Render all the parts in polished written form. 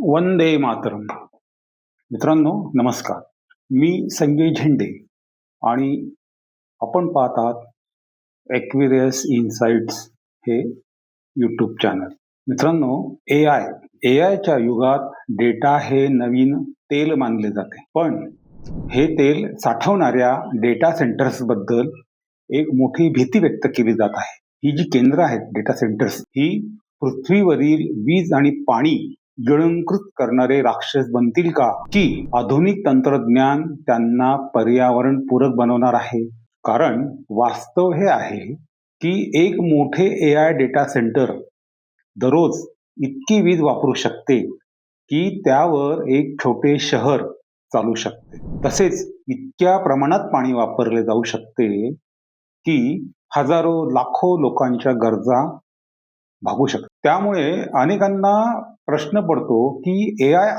वंदे मातरम. मित्रांनो, नमस्कार. मी संजय झेंडे आणि आपण पाहत आहात एक्विरियस इनसाइट्स हे यूट्यूब चॅनल. मित्रांनो, एआयच्या युगात डेटा हे नवीन तेल मानले जाते. पण हे तेल साठवणाऱ्या डेटा सेंटर्सबद्दल एक मोठी भीती व्यक्त केली जात आहे. ही जी केंद्र आहेत डेटा सेंटर्स, ही पृथ्वीवरील वीज आणि पाणी गिळंकृत करणारे राक्षस बनतील का, की आधुनिक तंत्रज्ञान त्यांना पर्यावरण पूरक बनवणार आहे? कारण वास्तव हे आहे की एक मोठे एआय डेटा सेंटर दररोज इतकी वीज वापरू शकते की त्यावर एक छोटे शहर चालू शकते. तसेच इतक्या प्रमाणात पाणी वापरले जाऊ शकते की हजारो लाखो लोकांच्या गरजा भागू शकतात. त्यामुळे अनेकांना प्रश्न पडतो की एआय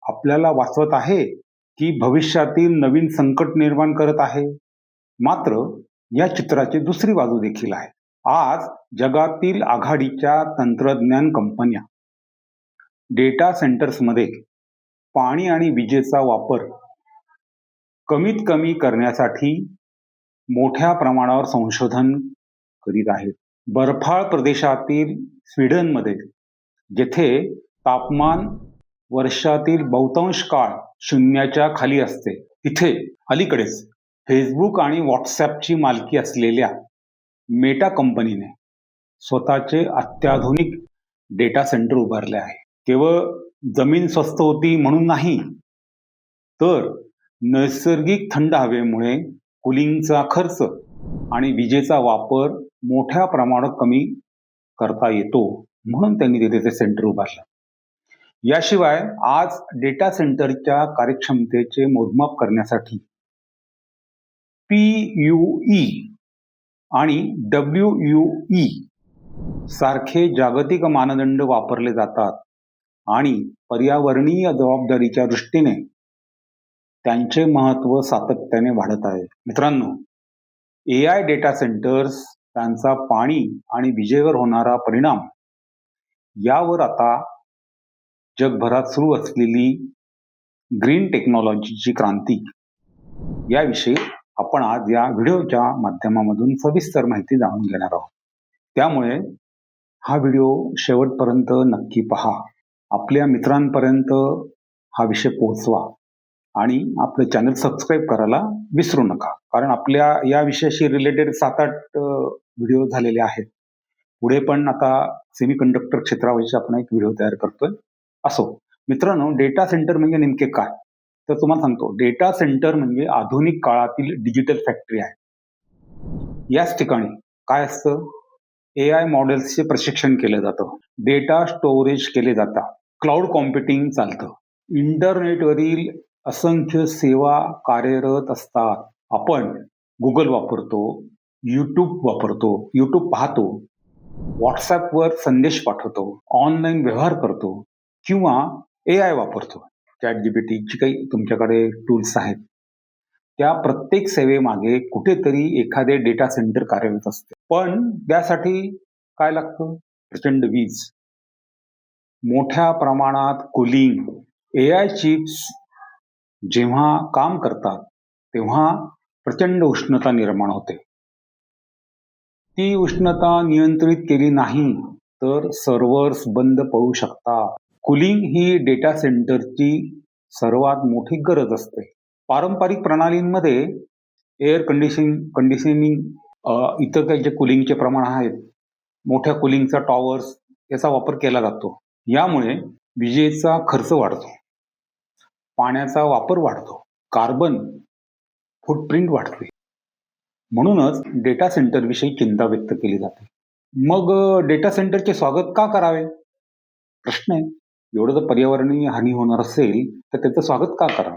आपल्याला वाचवत आहे की भविष्यातील नवीन संकट निर्माण करत आहे. मात्र या चित्राची दुसरी बाजू देखील आहे. आज जगातील आघाडीच्या तंत्रज्ञान कंपन्या डेटा सेंटर्समध्ये पाणी आणि विजेचा वापर कमीत कमी करण्यासाठी मोठ्या प्रमाणावर संशोधन करीत आहेत. बर्फाळ प्रदेशातील स्वीडनमध्ये, जेथे तापमान वर्षातील बहुतांश काळ शून्याच्या खाली असते, तिथे अलीकडेच फेसबुक आणि व्हॉट्सॲपची मालकी असलेल्या मेटा कंपनीने स्वतःचे अत्याधुनिक डेटा सेंटर उभारले आहे. केवळ जमीन स्वस्त होती म्हणून नाही, तर नैसर्गिक थंड हवेमुळे कूलिंगचा खर्च आणि विजेचा वापर मोठ्या प्रमाणात कमी करता येतो, म्हणून त्यांनी तिथे ते सेंटर उभारलं. याशिवाय आज डेटा सेंटरच्या कार्यक्षमतेचे मोजमाप करण्यासाठी PUE आणि WUE सारखे जागतिक मानदंड वापरले जातात आणि पर्यावरणीय जबाबदारीच्या दृष्टीने त्यांचे महत्त्व सातत्याने वाढत आहे. मित्रांनो, एआय डेटा सेंटर्स, त्यांचा पाणी आणि विजेवर होणारा परिणाम यावर आता जगभरात सुरू असलेली ग्रीन टेक्नॉलॉजीची क्रांती याविषयी आपण आज या व्हिडिओच्या माध्यमामधून सविस्तर माहिती जाणून घेणार आहोत. त्यामुळे हा व्हिडिओ शेवटपर्यंत नक्की पहा. आपल्या मित्रांपर्यंत हा विषय पोहोचवा आणि आपलं चॅनल सबस्क्राईब करायला विसरू नका. कारण आपल्या या विषयाशी रिलेटेड 7-8 व्हिडिओ झालेले आहेत. पुढे पण आता सेमीकंडक्टर क्षेत्राविषयी आपण एक व्हिडिओ तयार करतोय. असो मित्रांनो, डेटा सेंटर म्हणजे नेमके काय, तर तुम्हाला सांगतो. डेटा सेंटर म्हणजे आधुनिक काळातील डिजिटल फॅक्टरी आहे. याच ठिकाणी काय असतं, एआय मॉडेल्सचे प्रशिक्षण केलं जातं, डेटा स्टोरेज केले जातात, क्लाउड कॉम्प्युटिंग चालतं, इंटरनेटवरील असंख्य सेवा कार्यरत असतात. आपण गुगल वापरतो, यूट्यूब पाहतो, व्हॉट्सॲपवर संदेश पाठवतो, ऑनलाईन व्यवहार करतो किंवा एआय वापरतो. ChatGPT जी काही तुमच्याकडे टूल्स आहेत, त्या प्रत्येक सेवेमागे कुठेतरी एखादे डेटा सेंटर कार्यरत असते. पण त्यासाठी काय लागतं? प्रचंड वीज, मोठ्या प्रमाणात कूलिंग. एआय चिप्स जेव्हा काम करतात तेव्हा प्रचंड उष्णता निर्माण होते. ती उष्णता नियंत्रित केली नाही तर सर्व्हर्स बंद पडू शकतात. कूलिंग ही डेटा सेंटरची सर्वात मोठी गरज असते. पारंपरिक प्रणालींमध्ये एअर कंडिशनिंग इतर काही जे कूलिंगचे प्रमाण आहेत, मोठ्या कूलिंगचा टॉवर्स याचा वापर केला जातो. यामुळे विजेचा खर्च वाढतो, पाण्याचा वापर वाढतो, कार्बन फूटप्रिंट वाढते. म्हणूनच डेटा सेंटर विषयी चिंता व्यक्त केली जाते. मग डेटा सेंटरचे स्वागत का करावे? प्रश्न आहे. एवढं जर पर्यावरणीय हानी होणार असेल तर त्याचं स्वागत का करावं?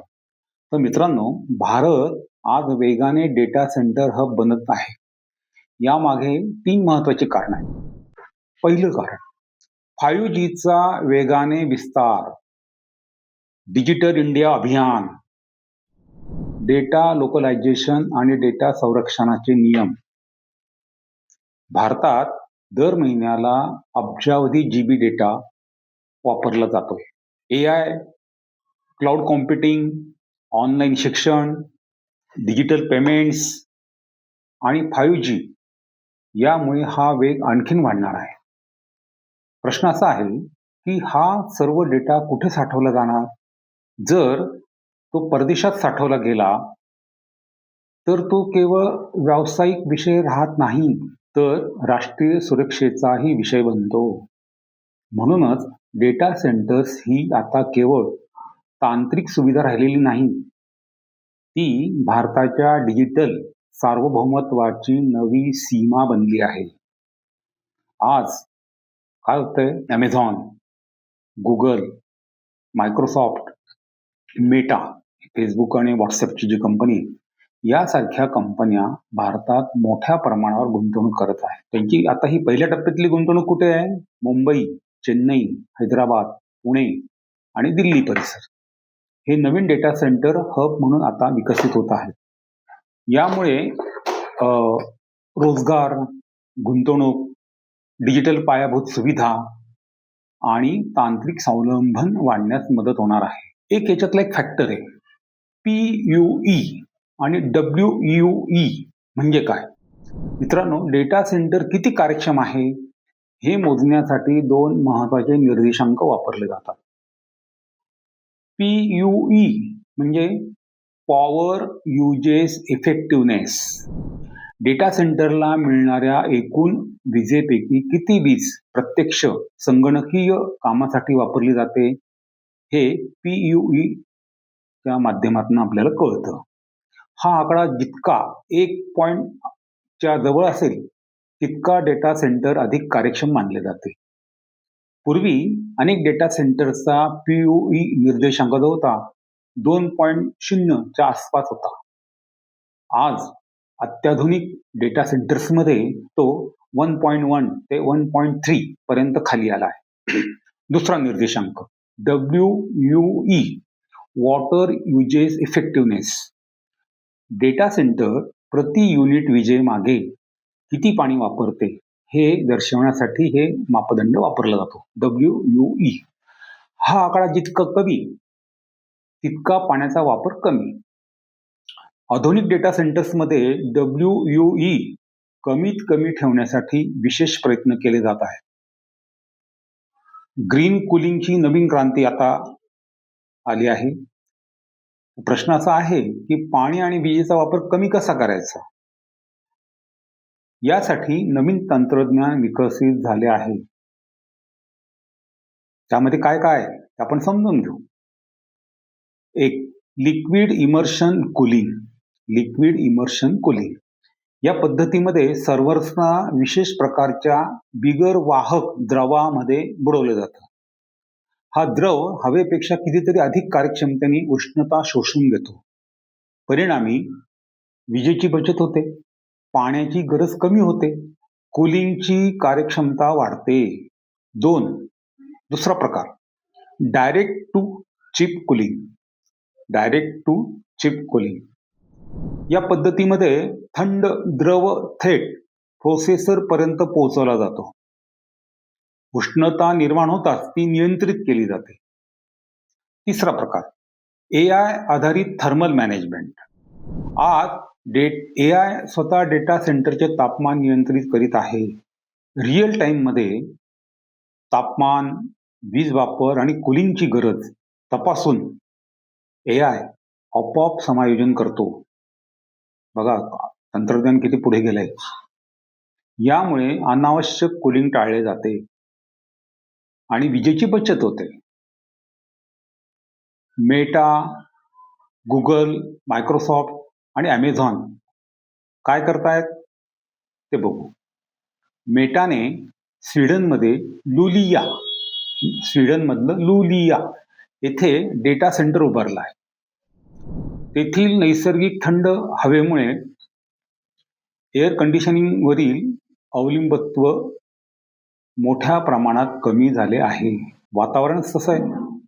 तर मित्रांनो, भारत आज वेगाने डेटा सेंटर हब बनत आहे. यामागे 3 महत्वाची कारण आहेत. पहिलं कारण, 5Gचा वेगाने विस्तार, डिजिटल इंडिया अभियान, डेटा लोकलायझेशन आणि डेटा संरक्षणाचे नियम. भारतात दर महिन्याला अब्जावधी GB डेटा वापरला जातोय. AI, क्लाउड कॉम्प्युटिंग, ऑनलाईन शिक्षण, डिजिटल पेमेंट्स आणि 5G यामुळे हा वेग आणखीन वाढणार आहे. प्रश्न असा आहे की हा सर्व डेटा कुठे साठवला जाणार? जर तो परदेशात साठवला गेला तर तो केवळ व्यावसायिक विषय राहत नाही, तर राष्ट्रीय सुरक्षेचाही विषय बनतो. म्हणूनच डेटा सेंटर्स ही आता केवळ तांत्रिक सुविधा राहिलेली नाही, ती भारताच्या डिजिटल सार्वभौमत्वाची नवी सीमा बनली आहे. आज काय होतंय? Amazon, Google, Microsoft, Meta, Facebook आणि व्हॉट्सअपची जी कंपनी यासारख्या कंपन्या भारतात मोठ्या प्रमाणावर गुंतवणूक करत आहेत. त्यांची आता ही पहिल्या टप्प्यातली गुंतवणूक कुठे आहे? मुंबई, चेन्नई, हैदराबाद, पुणे आणि दिल्ली परिसर हे नवीन डेटा सेंटर हब म्हणून आता विकसित होत आहेत. यामुळे रोजगार, गुंतवणूक, डिजिटल पायाभूत सुविधा आणि तांत्रिक स्वावलंबन वाढण्यास मदत होणार आहे. एक याच्यातला एक फॅक्टर आहे PUE आणि WUE म्हणजे काय? मित्रांनो, डेटा सेंटर किती कार्यक्षम आहे हे मोजण्यासाठी दोन महत्वाचे निर्देशांक वापरले जातात. PUE म्हणजे पॉवर युजेस इफेक्टिव्हनेस. डेटा सेंटरला मिळणाऱ्या एकूण विजेपैकी किती वीज प्रत्यक्ष संगणकीय कामासाठी वापरली जाते हे PUE च्या माध्यमातून आपल्याला कळतं. हा आकडा जितका 1 जवळ असेल तितका डेटा सेंटर अधिक कार्यक्षम मानले जाते. पूर्वी अनेक डेटा सेंटरचा PUE निर्देशांक जो होता 2.0 च्या आसपास होता. आज अत्याधुनिक डेटा सेंटर्समध्ये तो 1.1 ते 1.3 पर्यंत खाली आला आहे. दुसरा निर्देशांक WUE water uses effectiveness. Data centre प्रति युनिट विजेमागे किती पाणी वापरते हे दर्शवण्यासाठी हे मापदंड वापरला जातो. WUE हा आकडा जितका कमी तितका पाण्याचा वापर कमी. आधुनिक डेटा सेंटर्समध्ये WUE कमीत कमी ठेवण्यासाठी विशेष प्रयत्न केले जात आहेत. ग्रीन कुलिंगची नवीन क्रांती आता आली आहे. प्रश्न असा आहे की पाणी आणि विजेचा वापर कमी कसा करायचा? यासाठी नवीन तंत्रज्ञान विकसित झाले आहे. त्यामध्ये काय काय ते आपण समजून घेऊ. एक, liquid immersion cooling. Liquid immersion cooling या पद्धतीमध्ये सर्व्हर्सना विशेष प्रकारच्या बिगर वाहक द्रवामध्ये बुडवलं जातं. हा द्रव हवेपेक्षा कितीतरी अधिक कार्यक्षमतेने उष्णता शोषून घेतो. परिणामी विजेची बचत होते, पाण्याची गरज कमी होते, कूलिंगची कार्यक्षमता वाढते. 2, दुसरा प्रकार direct to chip cooling. Direct to chip cooling या पद्धतीमध्ये थंड द्रव थेट प्रोसेसर पर्यंत पोहोचवला जातो. उष्णता निर्माण होताच ती नियंत्रित केली जाते. तिसरा प्रकार AI आधारित थर्मल मॅनेजमेंट. आज AI स्वतः डेटा सेंटरचे तापमान नियंत्रित करीत आहे. रिअल टाइम मध्ये तापमान, वीज वापर आणि कूलिंगची गरज तपासून AI आपोआप समायोजन करतो. बघा तंत्रज्ञान किती पुढे गेलंय. यामुळे अनावश्यक कूलिंग टाळले जाते आणि विजेची बचत होते. मेटा, गुगल, मायक्रोसॉफ्ट आणि Amazon काय करतायत ते बघू. मेटाने स्वीडनमध्ये स्वीडनमधलं लुलिया येथे डेटा सेंटर उभारला आहे. तेथील नैसर्गिक थंड हवेमुळे एअर कंडिशनिंगवरील अवलंबित्व मोठ्या प्रमाणात कमी झाले आहे. वातावरणच तसं आहे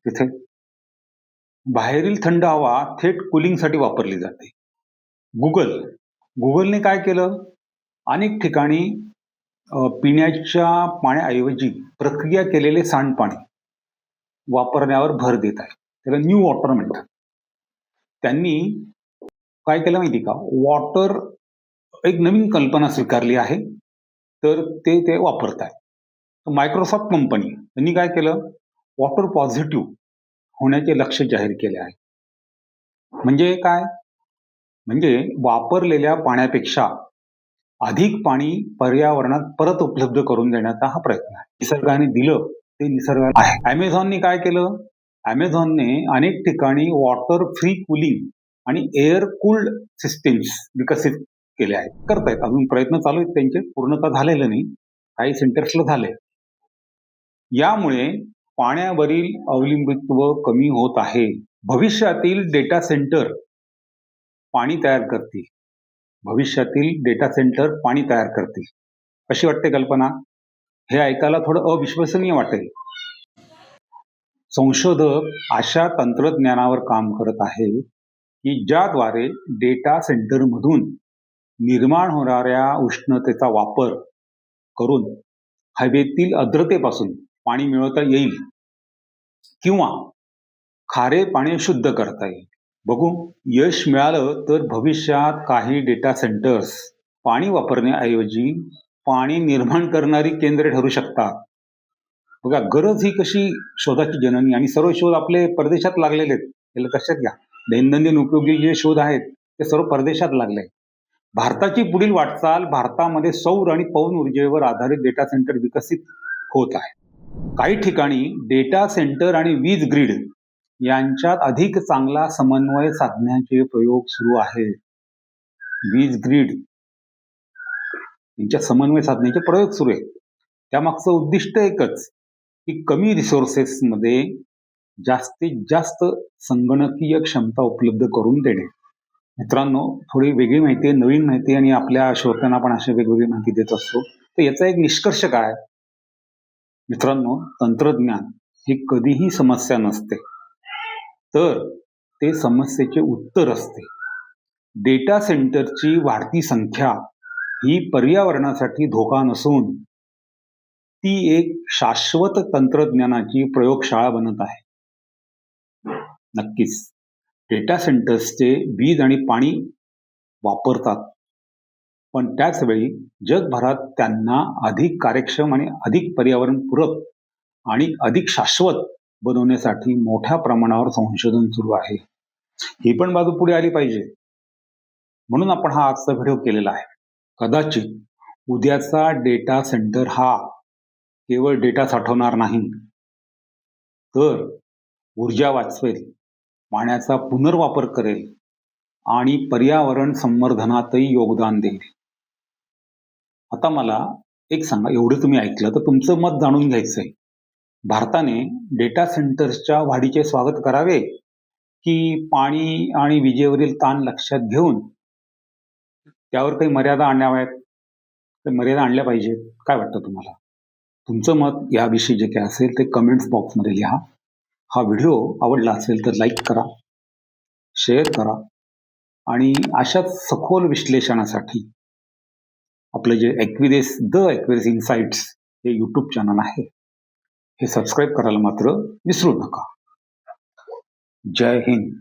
तिथे. बाहेरील थंड हवा थेट कूलिंगसाठी वापरली जाते. गुगलने काय केलं? अनेक ठिकाणी पिण्याच्या पाण्याऐवजी प्रक्रिया केलेले सांडपाणी वापरण्यावर भर देत आहे. त्याला न्यू वॉटर म्हणतात. त्यांनी काय केलं माहिती का, वॉटर एक नवीन कल्पना स्वीकारली आहे, तर ते वापरत आहे. मायक्रोसॉफ्ट कंपनी यांनी काय केलं, वॉटर पॉझिटिव्ह होण्याचे लक्ष्य जाहीर केले आहे. म्हणजे काय, म्हणजे वापरलेल्या पाण्यापेक्षा अधिक पाणी पर्यावरणात परत उपलब्ध करून देण्याचा हा प्रयत्न आहे. निसर्गाने दिलं ते निसर्गाला आहे. अमेझॉनने काय केलं, अमेझॉनने अनेक ठिकाणी वॉटर फ्री कूलिंग आणि एअर कूल्ड सिस्टीम्स विकसित केले आहेत. करतायत, अजून प्रयत्न चालू आहेत त्यांचे, पूर्णतः झालेलं नाही, काही सेंटर्सला झाले. यामुळे पाण्यावरील अवलंबित्व कमी होत आहे. भविष्यातील डेटा सेंटर पाणी तयार करतील. भविष्यातील डेटा सेंटर पाणी तयार करतील. कशी वाटते कल्पना? हे ऐकायला थोडं अविश्वसनीय वाटेल. संशोधक अशा तंत्रज्ञानावर काम करत आहे की ज्याद्वारे डेटा सेंटरमधून निर्माण होणाऱ्या उष्णतेचा वापर करून हवेतील आर्द्रतेपासून पाणी मिळवता येईल किंवा खारे पाणी शुद्ध करता येईल. बघू, यश मिळालं तर भविष्यात काही डेटा सेंटर्स पाणी वापरण्याऐवजी पाणी निर्माण करणारी केंद्रे ठरू शकतात. बघा, गरज ही कशी शोधाची जननी, आणि सर्व शोध आपले परदेशात लागलेले आहेत. त्याला कशात घ्या, दैनंदिन उपयोगी जे शोध आहेत ते सर्व परदेशात लागले. भारताची पुढील वाटचाल भारतामध्ये सौर आणि पवन ऊर्जेवर आधारित डेटा सेंटर विकसित होत आहे. काही ठिकाणी डेटा सेंटर आणि वीज ग्रीड यांच्यात अधिक चांगला समन्वय साधण्याचे प्रयोग सुरू आहेत. वीज ग्रीड यांच्यात समन्वय साधण्याचे प्रयोग सुरू आहेत. त्यामागचं उद्दिष्ट एकच, की कमी रिसोर्सेसमध्ये जास्तीत जास्त संगणकीय क्षमता उपलब्ध करून देणे. मित्रांनो, थोडी वेगळी माहिती आहे, नवीन माहिती, आणि आपल्या श्रोत्यांना पण अशी वेगवेगळी माहिती देत असतो. तर याचा एक निष्कर्ष काय मित्रांनो, तंत्रज्ञान ही कधीही समस्या नसते, तर ते समस्येचे उत्तर असते. डेटा सेंटरची वाढती संख्या ही पर्यावरणासाठी धोका नसून ती एक शाश्वत तंत्रज्ञानाची प्रयोगशाळा बनत आहे. नक्कीच डेटा सेंटर्सचे वीज आणि पाणी वापरतात, पण त्याचवेळी जगभरात त्यांना अधिक कार्यक्षम आणि अधिक पर्यावरणपूरक आणि अधिक शाश्वत बनवण्यासाठी मोठ्या प्रमाणावर संशोधन सुरू आहे. ही पण बाजू पुढे आली पाहिजे, म्हणून आपण हा आजचा व्हिडिओ केलेला आहे. कदाचित उद्याचा डेटा सेंटर हा केवळ डेटा साठवणार नाही, तर ऊर्जा वाचवेल, पाण्याचा पुनर्वापर करेल आणि पर्यावरण संवर्धनातही योगदान देईल. आता मला एक सांगा, एवढं तुम्ही ऐकलं तर तुमचं मत जाणून घ्यायचं आहे. भारताने डेटा सेंटर्सच्या वाढीचे स्वागत करावे, की पाणी आणि विजेवरील ताण लक्षात घेऊन त्यावर काही मर्यादा आणाव्यात, काही मर्यादा आणल्या पाहिजेत? काय वाटतं तुम्हाला? तुमचं मत याविषयी जे काय असेल ते कमेंट्स बॉक्समध्ये लिहा. हा व्हिडिओ आवडला असेल तर लाईक करा, शेअर करा, आणि अशाच सखोल विश्लेषणासाठी आपलं जे द ॲक्वेरियस इन्साइट्स हे यूट्यूब चॅनल आहे, हे सबस्क्राईब करायला मात्र विसरू नका. जय हिंद.